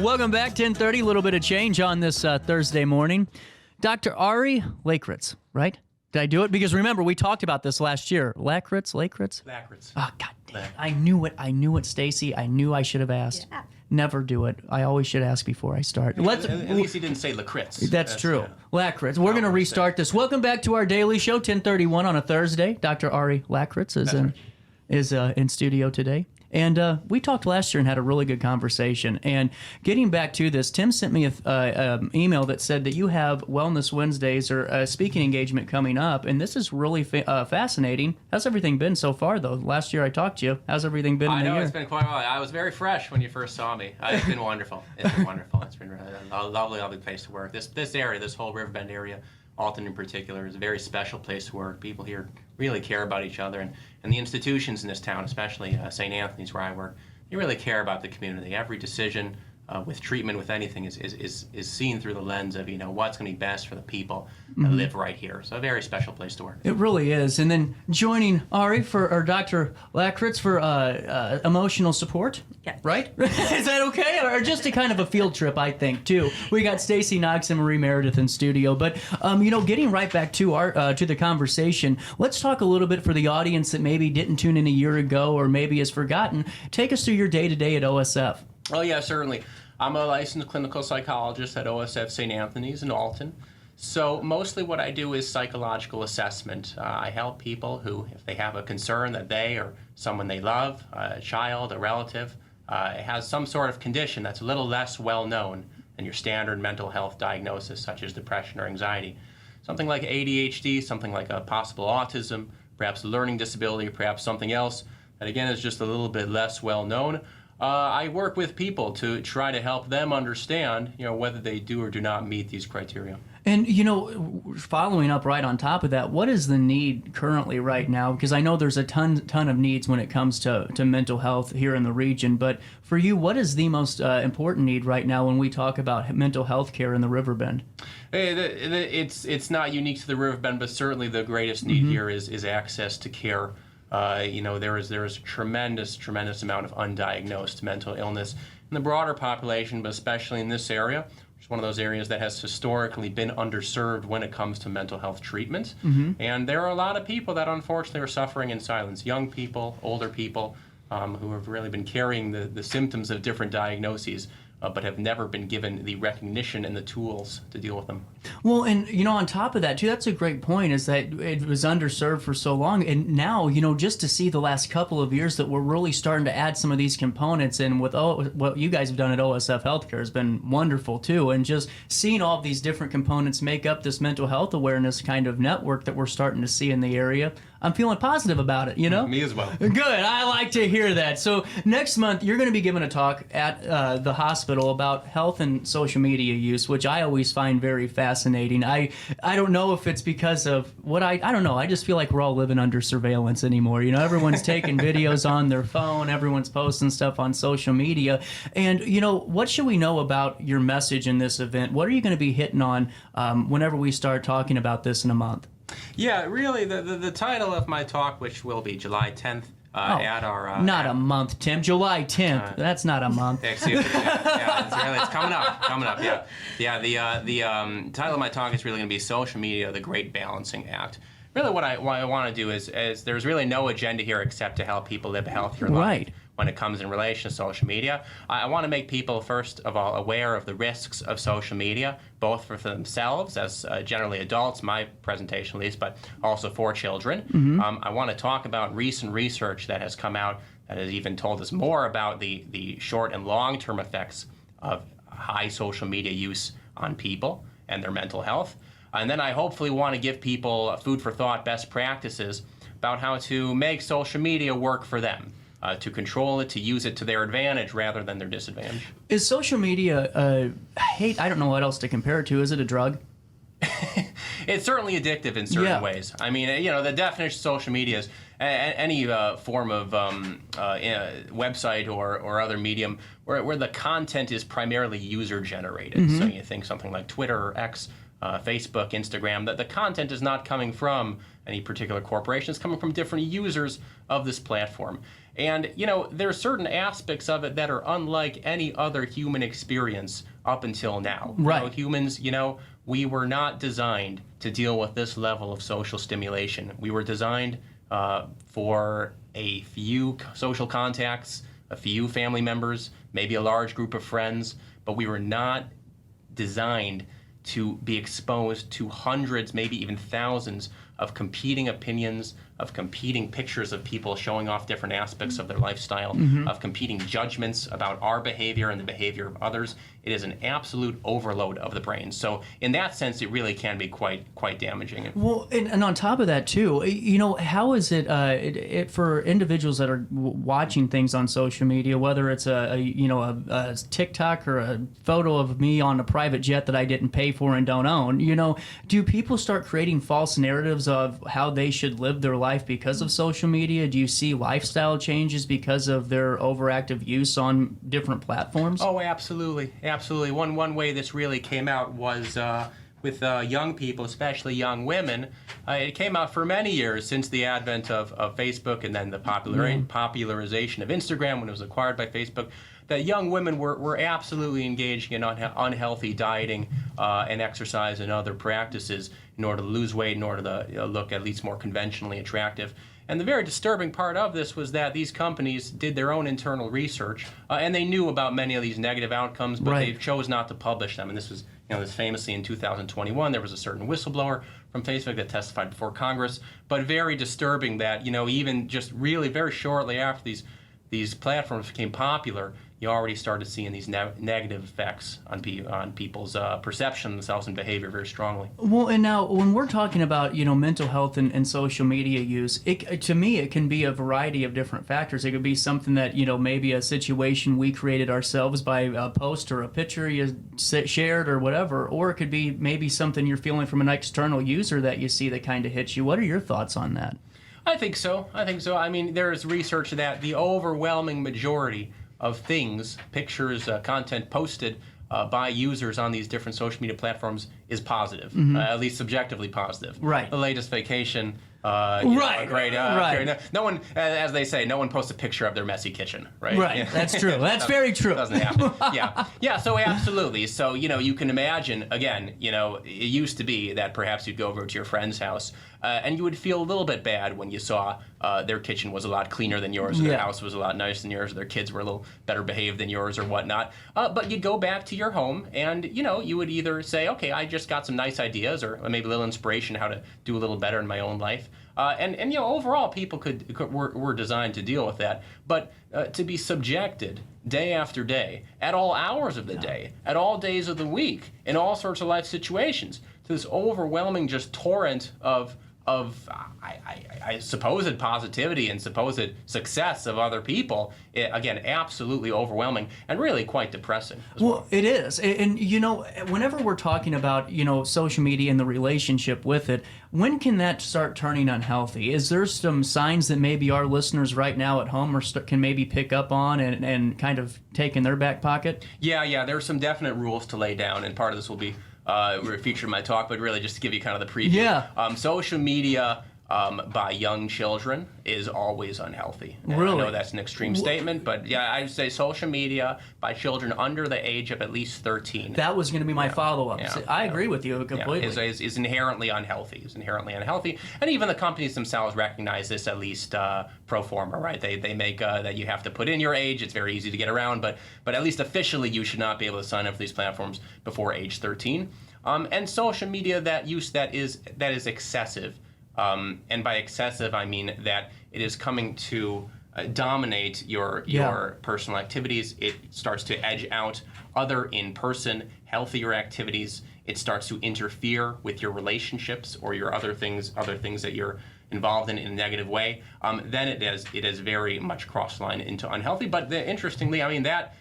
Welcome back, 10:30. A little bit of change on this Thursday morning. Dr. Ari Lakritz, right? Did I do it? Because remember, we talked about this last year. Lakritz? Lakritz. Oh, God damn it. I knew it, Stacy. I knew I should have asked. Yeah. Never do it. I always should ask before I start. At least he didn't say Lakritz. That's true. Lakritz. We're going to restart this. Welcome back to our daily show, 10:31 on a Thursday. Dr. Ari Lakritz is in studio today. And we talked last year and had a really good conversation. And getting back to this, Tim sent me an email that said that you have Wellness Wednesdays or a speaking engagement coming up. And this is really fascinating. How's everything been so far, though? Last year I talked to you. How's everything been in the year? I know it's been quite a while. I was very fresh when you first saw me. It's been wonderful. It's been wonderful. It's been a lovely, lovely place to work. This area, this whole Riverbend area, Alton in particular, is a very special place to work. People here really care about each other, and the institutions in this town, especially St. Anthony's where I work, they really care about the community. Every decision with treatment, with anything, is seen through the lens of, what's going to be best for the people that live right here. So a very special place to work. It really is. And then joining Ari or Dr. Lakritz for emotional support, Yeah. right? Is that okay? Or just a kind of a field trip, I think, too. We got Stacy Knox and Marie Meredith in studio. But, getting right back to our to the conversation, let's talk a little bit for the audience that maybe didn't tune in a year ago or maybe has forgotten. Take us through your day-to-day at OSF. Oh, yeah, certainly. I'm a licensed clinical psychologist at OSF St. Anthony's in Alton. So mostly what I do is psychological assessment. I help people who, if they have a concern that they or someone they love, a child, a relative, has some sort of condition that's a little less well known than your standard mental health diagnosis, such as depression or anxiety. Something like ADHD, something like a possible autism, perhaps a learning disability, perhaps something else that, again, is just a little bit less well known. I work with people to try to help them understand, whether they do or do not meet these criteria. And, following up right on top of that, what is the need currently right now? Because I know there's a ton of needs when it comes to mental health here in the region. But for you, what is the most important need right now when we talk about mental health care in the Riverbend? It's not unique to the Riverbend, but certainly the greatest need here is access to care. There is a tremendous amount of undiagnosed mental illness in the broader population, but especially in this area, which is one of those areas that has historically been underserved when it comes to mental health treatment. And there are a lot of people that unfortunately are suffering in silence, young people, older people, who have really been carrying the symptoms of different diagnoses, but have never been given the recognition and the tools to deal with them. Well, and, on top of that, too, that's a great point, is that it was underserved for so long. And now, just to see the last couple of years that we're really starting to add some of these components in with what you guys have done at OSF Healthcare has been wonderful, too. And just seeing all of these different components make up this mental health awareness kind of network that we're starting to see in the area, I'm feeling positive about it, Me as well. Good. I like to hear that. So next month, you're going to be giving a talk at the hospital about health and social media use, which I always find very fascinating. I don't know if it's because of what I don't know. I just feel like we're all living under surveillance anymore. Everyone's taking videos on their phone. Everyone's posting stuff on social media. And, what should we know about your message in this event? What are you going to be hitting on whenever we start talking about this in a month? Yeah, really, the title of my talk, which will be July 10th, at our... not a month, Tim. July 10th. That's not a month. Excuse me. It's coming up, yeah. Yeah, the title of my talk is really going to be Social Media, the Great Balancing Act. Really what I want to do is there's really no agenda here except to help people live a healthier life. Right. When it comes in relation to social media. I want to make people, first of all, aware of the risks of social media, both for themselves as generally adults, my presentation at least, but also for children. I want to talk about recent research that has come out that has even told us more about the short and long-term effects of high social media use on people and their mental health. And then I hopefully want to give people food for thought, best practices about how to make social media work for them. To control it, to use it to their advantage rather than their disadvantage. Is social media, I don't know what else to compare it to. Is it a drug? It's certainly addictive in certain ways. I mean, the definition of social media is any form of website or other medium where the content is primarily user-generated. So you think something like Twitter or X, Facebook, Instagram, that the content is not coming from any particular corporation. It's coming from different users of this platform. And, there are certain aspects of it that are unlike any other human experience up until now. Right. Humans, we were not designed to deal with this level of social stimulation. We were designed for a few social contacts, a few family members, maybe a large group of friends, but we were not designed to be exposed to hundreds, maybe even thousands of competing opinions, of competing pictures of people showing off different aspects of their lifestyle, of competing judgments about our behavior and the behavior of others. It is an absolute overload of the brain. So in that sense, it really can be quite damaging. Well, and on top of that too, how is it for individuals that are watching things on social media, whether it's a TikTok or a photo of me on a private jet that I didn't pay for and don't own, do people start creating false narratives of how they should live their life because of social media? Do you see lifestyle changes because of their overactive use on different platforms? Oh, absolutely. Absolutely. One way this really came out was with young people, especially young women. It came out for many years since the advent of Facebook and then the popularization of Instagram when it was acquired by Facebook, that young women were absolutely engaging in unhealthy dieting and exercise and other practices in order to lose weight, in order to look at least more conventionally attractive. And the very disturbing part of this was that these companies did their own internal research, and they knew about many of these negative outcomes, but they chose not to publish them. And this was, this famously in 2021, there was a certain whistleblower from Facebook that testified before Congress. But very disturbing that, even just really very shortly after these platforms became popular, you already started seeing these negative effects on people's perception of themselves and behavior very strongly. Well, and now when we're talking about mental health and social media use, to me it can be a variety of different factors. It could be something that maybe a situation we created ourselves by a post or a picture you shared or whatever, or it could be maybe something you're feeling from an external user that you see that kind of hits you. What are your thoughts on that? I think so. I mean, there's research that the overwhelming majority of things, pictures, content posted by users on these different social media platforms is positive, at least subjectively positive. Right. The latest vacation. Right. Great. No one, as they say, no one posts a picture of their messy kitchen, right? Right. Yeah. That's true. That's very true. Doesn't happen. Yeah. So absolutely. So you can imagine again. It used to be that perhaps you'd go over to your friend's house and you would feel a little bit bad when you saw their kitchen was a lot cleaner than yours, or their house was a lot nicer than yours, or their kids were a little better behaved than yours, or whatnot. But you'd go back to your home, and you would either say, okay, I just got some nice ideas, or maybe a little inspiration how to do a little better in my own life. And overall, people were designed to deal with that. But to be subjected day after day, at all hours of the day, at all days of the week, in all sorts of life situations, to this overwhelming just torrent of supposed positivity and supposed success of other people, again, absolutely overwhelming and really quite depressing as well. It is. And, whenever we're talking about, social media and the relationship with it, when can that start turning unhealthy? Is there some signs that maybe our listeners right now at home can maybe pick up on and kind of take in their back pocket? Yeah. There are some definite rules to lay down, and part of this will be featured in my talk, but really just to give you kind of the preview. Yeah. Social media by young children is always unhealthy. And really? I know that's an extreme statement, but yeah, I'd say social media by children under the age of at least 13. That was going to be my follow-up. I agree with you completely. Is inherently unhealthy. And even the companies themselves recognize this, at least pro forma, right? They make that you have to put in your age. It's very easy to get around, but at least officially you should not be able to sign up for these platforms before age 13. And social media that is excessive. And by excessive, I mean that it is coming to dominate your personal activities. It starts to edge out other in-person, healthier activities. It starts to interfere with your relationships or your other things that you're involved in a negative way. Then it is very much cross-line into unhealthy. But interestingly, I mean that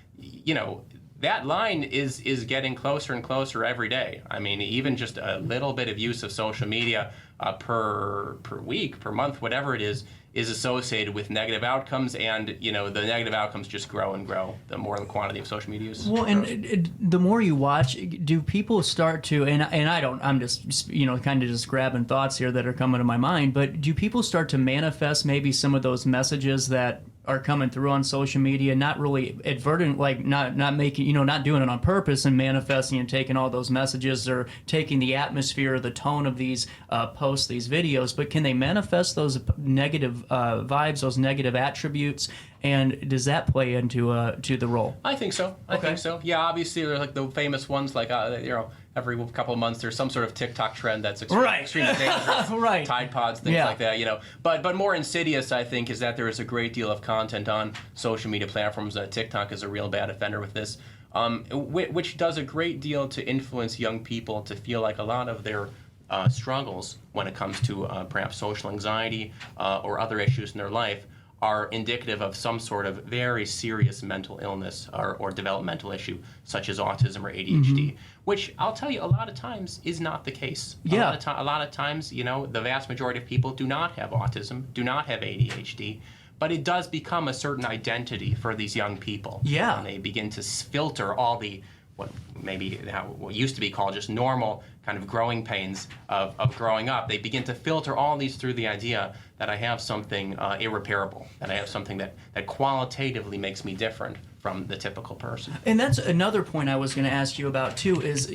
that line is getting closer and closer every day. I mean, even just a little bit of use of social media per week, per month, whatever it is associated with negative outcomes, and the negative outcomes just grow and grow the more the quantity of social media use Well, grows. and the more you watch, do people start to, and I don't, I'm just, kind of just grabbing thoughts here that are coming to my mind, but do people start to manifest maybe some of those messages that are coming through on social media, not really advertent, like not making, not doing it on purpose and manifesting and taking all those messages or taking the atmosphere or the tone of these posts, these videos, but can they manifest those negative vibes, those negative attributes, and does that play into to the role? I think so. I think so. Yeah, obviously there's like the famous ones, like every couple of months there's some sort of TikTok trend that's extremely dangerous. Right. Tide Pods, things like that. But more insidious, I think, is that there is a great deal of content on social media platforms. TikTok is a real bad offender with this, which does a great deal to influence young people to feel like a lot of their struggles when it comes to perhaps social anxiety or other issues in their life are indicative of some sort of very serious mental illness or developmental issue, such as autism or ADHD, which I'll tell you a lot of times is not the case. Yeah. A lot of times, the vast majority of people do not have autism, do not have ADHD, but it does become a certain identity for these young people. Yeah. And they begin to filter all the what used to be called just normal kind of growing pains of growing up. They begin to filter all these through the idea that I have something irreparable, that I have something that qualitatively makes me different from the typical person. And that's another point I was going to ask you about too, is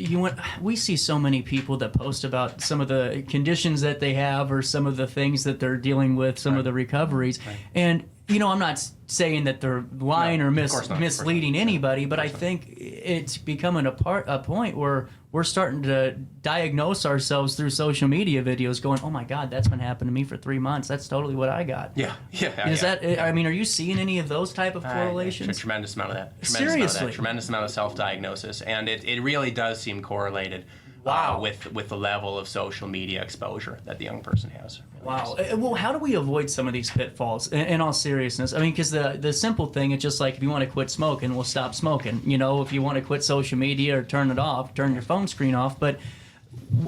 we see so many people that post about some of the conditions that they have or some of the things that they're dealing with, some of the recoveries. Right. And I'm not saying that they're lying or misleading anybody, but I think it's becoming a point where we're starting to diagnose ourselves through social media videos going, oh my God, that's been happening to me for 3 months. That's totally what I got. Yeah. I mean, are you seeing any of those type of correlations? A tremendous amount of that. Seriously? Tremendous amount of self-diagnosis. And it really does seem correlated with the level of social media exposure that the young person has. Wow. Well, how do we avoid some of these pitfalls, in all seriousness? I mean, because the simple thing, it's just like if you want to quit smoking, we'll stop smoking. If you want to quit social media or turn it off, turn your phone screen off. But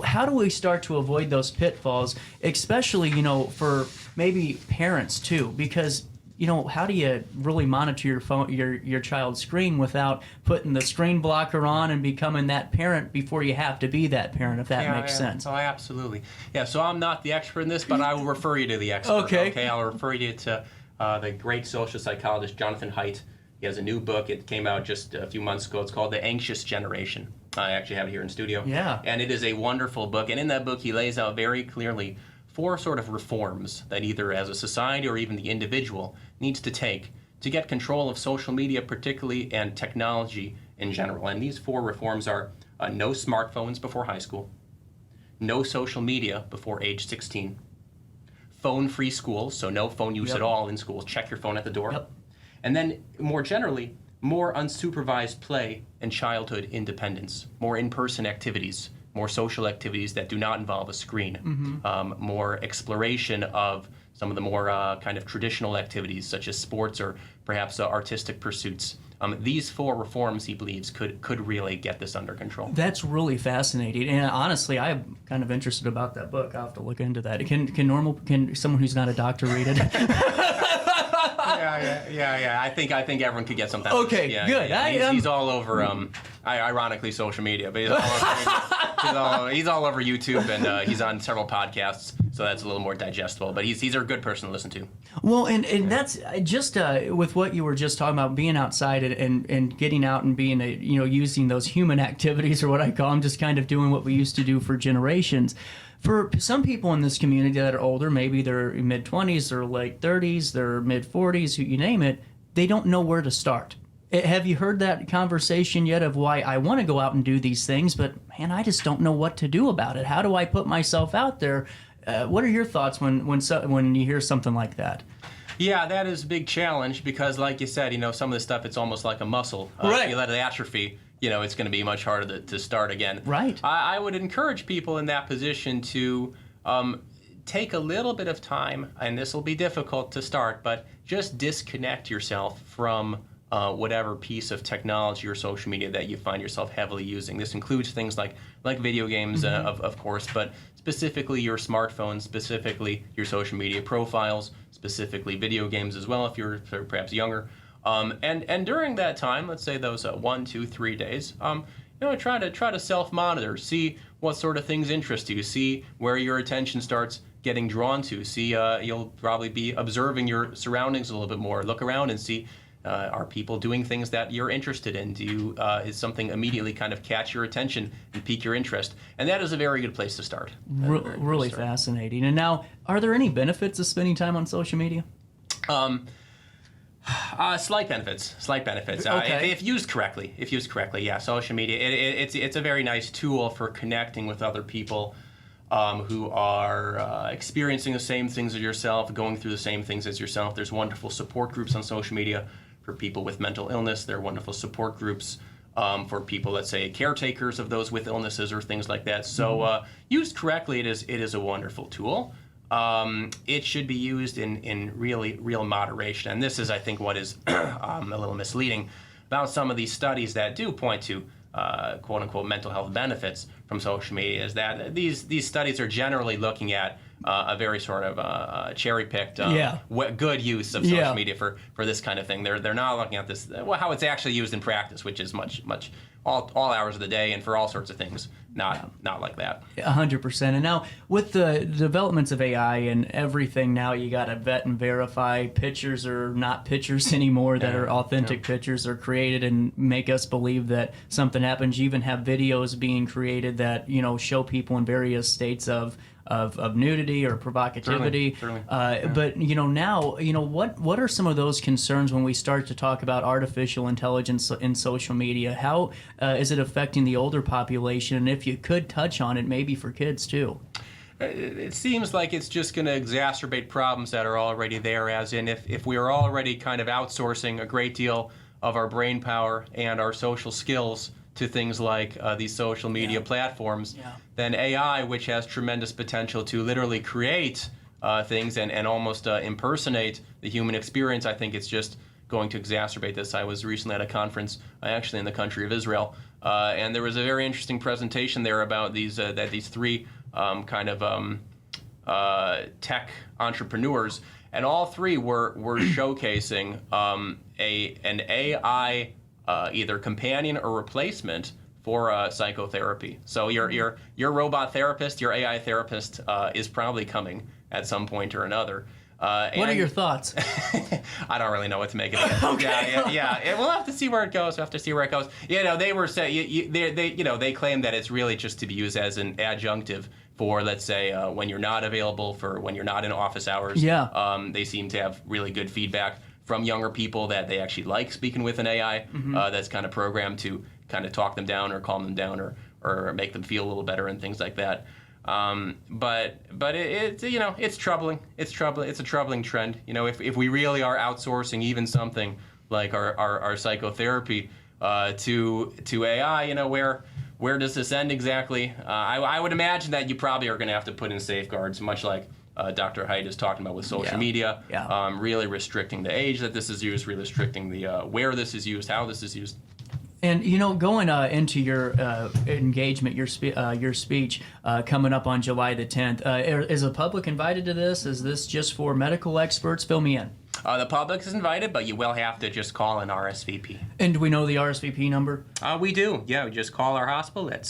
how do we start to avoid those pitfalls, especially, for maybe parents too? Because how do you really monitor your phone, your child's screen without putting the screen blocker on and becoming that parent before you have to be that parent, if that makes sense? Oh, absolutely. Yeah, so I'm not the expert in this, but I will refer you to the expert. Okay, I'll refer you to the great social psychologist Jonathan Haidt. He has a new book. It came out just a few months ago. It's called The Anxious Generation. I actually have it here in studio. Yeah. And it is a wonderful book. And in that book, he lays out very clearly 4 sort of reforms that either as a society or even the individual needs to take to get control of social media particularly and technology in general. And these 4 reforms are no smartphones before high school, no social media before age 16, phone-free schools, so no phone use at all in schools, check your phone at the door, and then more generally, more unsupervised play and childhood independence, more in-person activities, more social activities that do not involve a screen, more exploration of some of the more kind of traditional activities such as sports or perhaps artistic pursuits. These 4 reforms, he believes, could really get this under control. That's really fascinating, and honestly, I'm kind of interested about that book. I'll have to look into that. Can someone who's not a doctor read it? Yeah. I think everyone could get something. Okay, good. Yeah. He's all over, ironically, social media, but he's all over YouTube, and he's on several podcasts, so that's a little more digestible. But he's a good person to listen to. Well, and that's just with what you were just talking about, being outside and getting out and being using those human activities, or what I call them, just kind of doing what we used to do for generations. For some people in this community that are older, maybe they're mid-20s, they're late 30s, they're mid-40s, you name it, they don't know where to start. Have you heard that conversation yet of why I want to go out and do these things, but man, I just don't know what to do about it? How do I put myself out there? What are your thoughts when you hear something like that? Yeah, that is a big challenge because, like you said, some of this stuff, it's almost like a muscle. Right. If you let it atrophy, it's going to be much harder to start again. Right. I would encourage people in that position to take a little bit of time, and this will be difficult to start, but just disconnect yourself from whatever piece of technology or social media that you find yourself heavily using. This includes things like video games, of course, but specifically your smartphone, specifically your social media profiles, specifically video games as well if you're perhaps younger. And during that time, let's say those 1, 2, 3 days, try to self-monitor, see what sort of things interest you, see where your attention starts getting drawn to, see you'll probably be observing your surroundings a little bit more, look around and see are people doing things that you're interested in? Is something immediately kind of catch your attention and pique your interest? And that is a very good place to start. Really fascinating. And now, are there any benefits of spending time on social media? Slight benefits. Okay. If used correctly, yeah. Social media, it's a very nice tool for connecting with other people who are experiencing the same things as yourself, going through the same things as yourself. There's wonderful support groups on social media for people with mental illness. There are wonderful support groups for people, let's say, caretakers of those with illnesses or things like that. So used correctly, it is a wonderful tool. It should be used in real moderation. And this is, I think, what is a little misleading about some of these studies that do point to quote-unquote mental health benefits from social media, is that these studies are generally looking at a very sort of cherry-picked good use of social media for this kind of thing. They're not looking at this, how it's actually used in practice, which is much all hours of the day and for all sorts of things. Not like that. 100%. And now with the developments of AI and everything, now you got to vet and verify pictures are not pictures anymore, that are authentic pictures are created and make us believe that something happens. You even have videos being created that, show people in various states of nudity or provocativity. Certainly. But now, what are some of those concerns when we start to talk about artificial intelligence in social media? How is it affecting the older population? And if you could touch on it, maybe for kids too. It seems like it's just going to exacerbate problems that are already there, as in if we are already kind of outsourcing a great deal of our brain power and our social skills to things like these social media platforms, then AI, which has tremendous potential to literally create things and almost impersonate the human experience, I think it's just going to exacerbate this. I was recently at a conference, actually in the country of Israel, and there was a very interesting presentation there about these three kind of tech entrepreneurs, and all three were showcasing an AI either companion or replacement for psychotherapy. So your robot therapist, your AI therapist is probably coming at some point or another. What are your thoughts? I don't really know what to make of it. Okay. Yeah. We'll have to see where it goes. They were saying they claim that it's really just to be used as an adjunctive for, let's say, when you're not available, for when you're not in office hours. Yeah. They seem to have really good feedback from younger people that they actually like speaking with an AI that's kind of programmed to kind of talk them down or calm them down or make them feel a little better and things like that. But it's troubling. It's a troubling trend. If we really are outsourcing even something like our psychotherapy to AI, where does this end exactly? I would imagine that you probably are going to have to put in safeguards, much like Dr. Haidt is talking about with social media, really restricting the age that this is used, really restricting the where this is used, how this is used. And going into your engagement, your speech coming up on July the 10th, is the public invited to this? Is this just for medical experts? Fill me in. The public is invited, but you will have to just call an RSVP. And do we know the RSVP number? We do. Yeah, just call our hospital at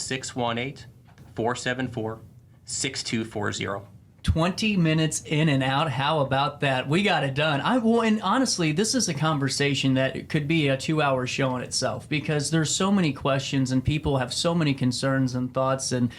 618-474-6240. 20 minutes in and out. How about that? We got it done. And honestly, this is a conversation that could be a 2-hour show in itself, because there's so many questions and people have so many concerns and thoughts, and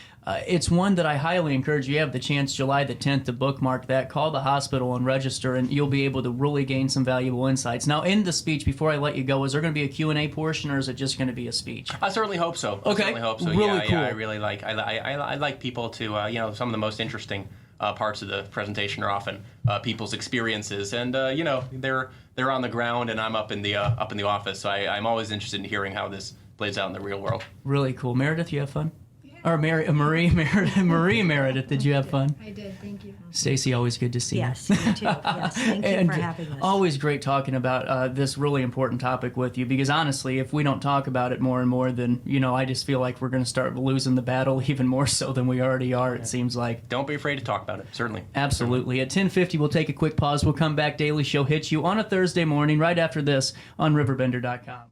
it's one that I highly encourage you have the chance July the 10th to bookmark that, call the hospital and register, and you'll be able to really gain some valuable insights. Now, in the speech, before I let you go, is there going to be a Q&A portion, or is it just going to be a speech? I certainly hope so. Okay. I certainly hope so. Really cool. Yeah, I really like. I like people to some of the most interesting parts of the presentation are often people's experiences, and they're on the ground, and I'm up in the office. So I'm always interested in hearing how this plays out in the real world. Really cool. Meredith, you have fun? Yeah, Or Marie Meredith, did you have fun? I did, thank you. Stacy, always good to see you. Yes, me too. Yes, thank you And for having us. always great talking about this really important topic with you, because honestly, if we don't talk about it more and more, then, I just feel like we're going to start losing the battle even more so than we already are, it seems like. Don't be afraid to talk about it, certainly. Absolutely. At 10:50, we'll take a quick pause. We'll come back. Daily Show hits you on a Thursday morning right after this on RiverBender.com.